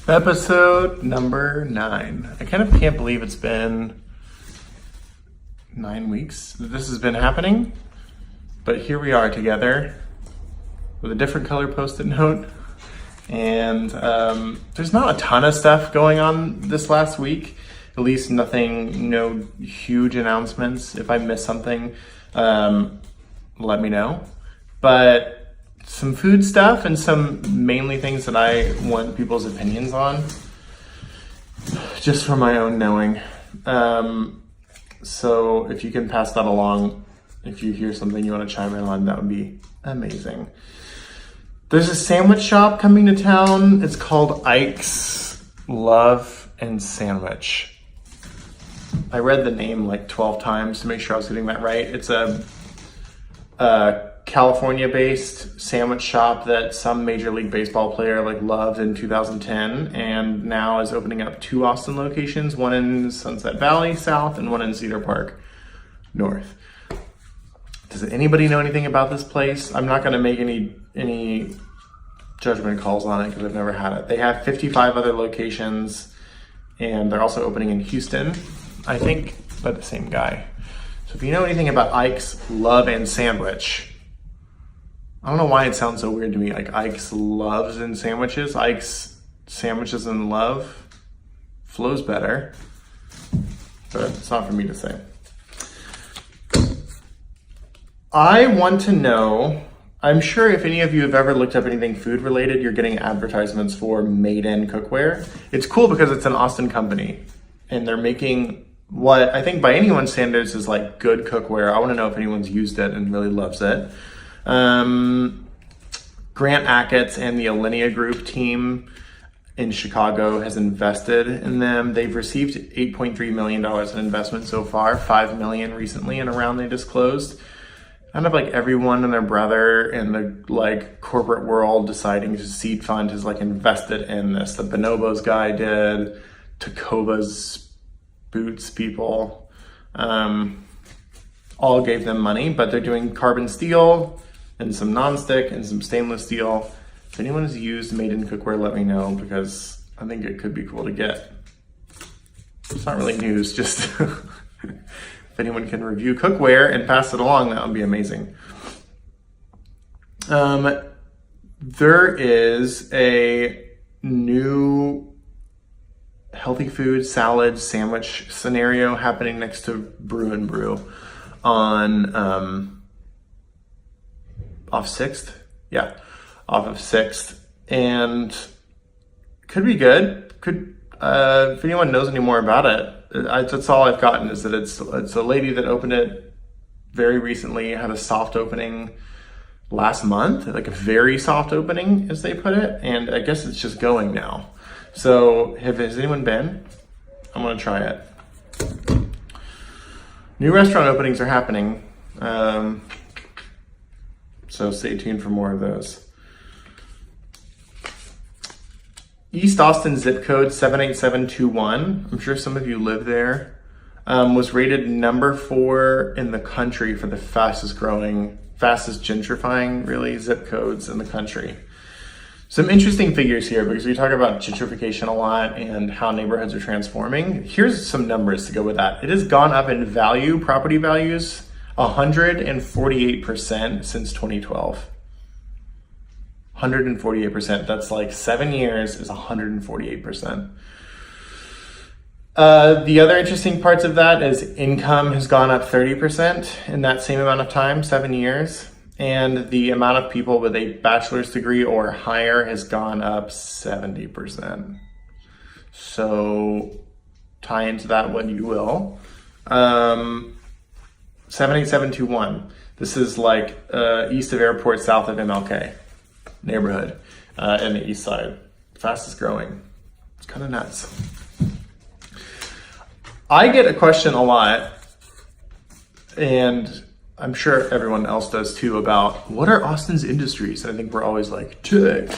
Episode number 9. I kind of can't believe it's been 9 weeks that this has been happening, but here we are together with a different color Post-it note. And there's not a ton of stuff going on this last week, at least nothing, no huge announcements. If I miss something, let me know. But some food stuff and some mainly things that I want people's opinions on, just for my own knowing. So if you can pass that along, if you hear something you want to chime in on, that would be amazing. There's a sandwich shop coming to town. It's called Ike's Love and Sandwich. I read the name like 12 times to make sure I was getting that right. It's a California-based sandwich shop that some Major League Baseball player loved in 2010, and now is opening up 2 Austin locations, one in Sunset Valley South and one in Cedar Park North. Does anybody know anything about this place? I'm not going to make any judgment calls on it because I've never had it. They have 55 other locations, and they're also opening in Houston, I think, by the same guy. So if you know anything about Ike's Love and Sandwich, I don't know why it sounds so weird to me, like Ike's Loves and Sandwiches. Ike's Sandwiches and Love flows better, but it's not for me to say. I want to know, I'm sure if any of you have ever looked up anything food related, you're getting advertisements for Made in Cookware. It's cool because it's an Austin company, and they're making what I think by anyone's standards is like good cookware. I want to know if anyone's used it and really loves it. Grant Achatz and the Alinea Group team in Chicago has invested in them. They've received $8.3 million in investment so far, $5 million recently in a round they disclosed. Kind of like everyone and their brother in the corporate world deciding to seed fund has invested in this. The Bonobos guy did, Tacovas Boots people, all gave them money, but they're doing carbon steel and some nonstick and some stainless steel. If anyone has used Made in Cookware, let me know, because I think it could be cool to get. It's not really news, just if anyone can review cookware and pass it along, that would be amazing. There is a new healthy food salad sandwich scenario happening next to Brew and Brew on off 6th. Yeah, off of 6th. And could be good. If anyone knows any more about it, that's all I've gotten, is that it's a lady that opened it very recently, had a soft opening last month, like a very soft opening as they put it, and I guess it's just going now. So has anyone been? I'm gonna try it. New restaurant openings are happening. So stay tuned for more of those. East Austin zip code 78721. I'm sure some of you live there. Was rated number 4 in the country for the fastest gentrifying, really, zip codes in the country. Some interesting figures here, because we talk about gentrification a lot and how neighborhoods are transforming. Here's some numbers to go with that. It has gone up in value, property values, 148% since 2012. 148%. That's 7 years is 148%. The other interesting parts of that is income has gone up 30% in that same amount of time, 7 years. And the amount of people with a bachelor's degree or higher has gone up 70%. So tie into that what you will. 78721. This is east of airport, south of MLK neighborhood in the east side. Fastest growing. It's kind of nuts. I get a question a lot, and I'm sure everyone else does too, about what are Austin's industries? And I think we're always tech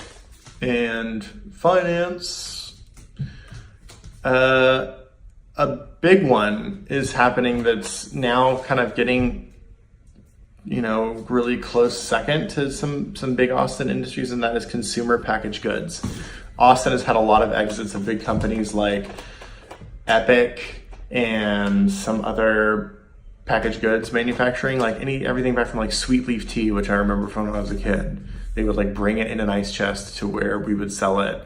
and finance. A big one is happening that's now kind of getting really close second to some big Austin industries, and that is consumer packaged goods. Austin has had a lot of exits of big companies like Epic and some other packaged goods manufacturing, like everything back from like Sweet Leaf Tea, which I remember from when I was a kid. They would like bring it in an ice chest to where we would sell it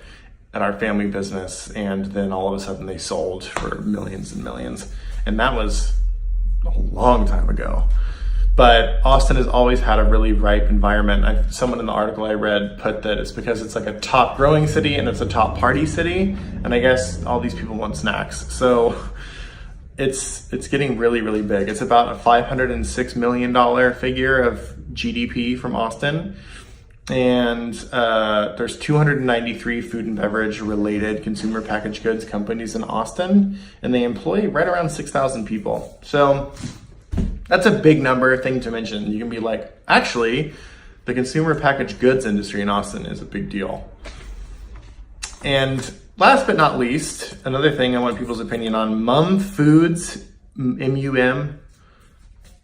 at our family business, and then all of a sudden they sold for millions and millions. And that was a long time ago. But Austin has always had a really ripe environment. Someone in the article I read put that it's because it's like a top growing city and it's a top party city. And I guess all these people want snacks. So it's getting really, really big. It's about a $506 million figure of GDP from Austin. And there's 293 food and beverage related consumer packaged goods companies in Austin, and they employ right around 6,000 people. So that's a big thing to mention. You can be like, actually, the consumer packaged goods industry in Austin is a big deal. And last but not least, another thing I want people's opinion on, Mum Foods, MUM,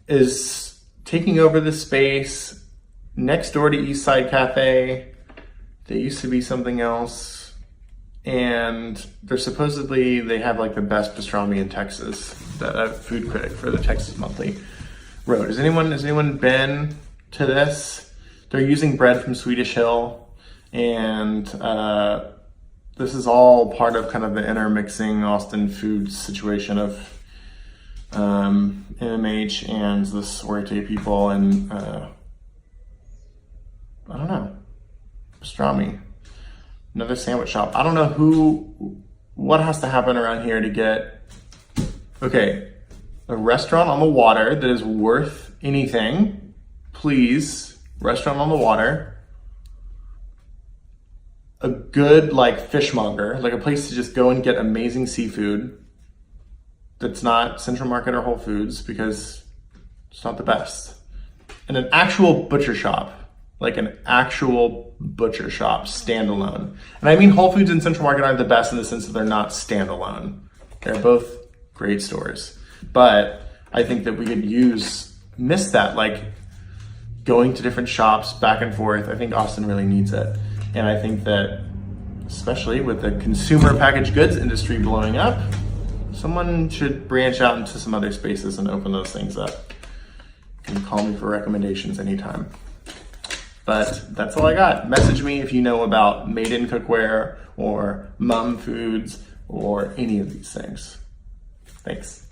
is taking over the space next door to Eastside Cafe. They used to be something else. And they have like the best pastrami in Texas, that a food critic for the Texas Monthly wrote. Has anyone been to this? They're using bread from Swedish Hill, and this is all part of kind of the intermixing Austin food situation of MMH and the Suerte people, and I don't know, pastrami, another sandwich shop. I don't know what has to happen around here to get, okay, a restaurant on the water that is worth anything, please, restaurant on the water, a good like fishmonger, like a place to just go and get amazing seafood that's not Central Market or Whole Foods because it's not the best, and an actual butcher shop, like an actual butcher shop, standalone. And I mean Whole Foods and Central Market aren't the best in the sense that they're not standalone. They're both great stores. But I think that we could miss that, like going to different shops back and forth. I think Austin really needs it. And I think that, especially with the consumer packaged goods industry blowing up, someone should branch out into some other spaces and open those things up. You can call me for recommendations anytime. But that's all I got. Message me if you know about Made in Cookware or Mum Foods or any of these things. Thanks.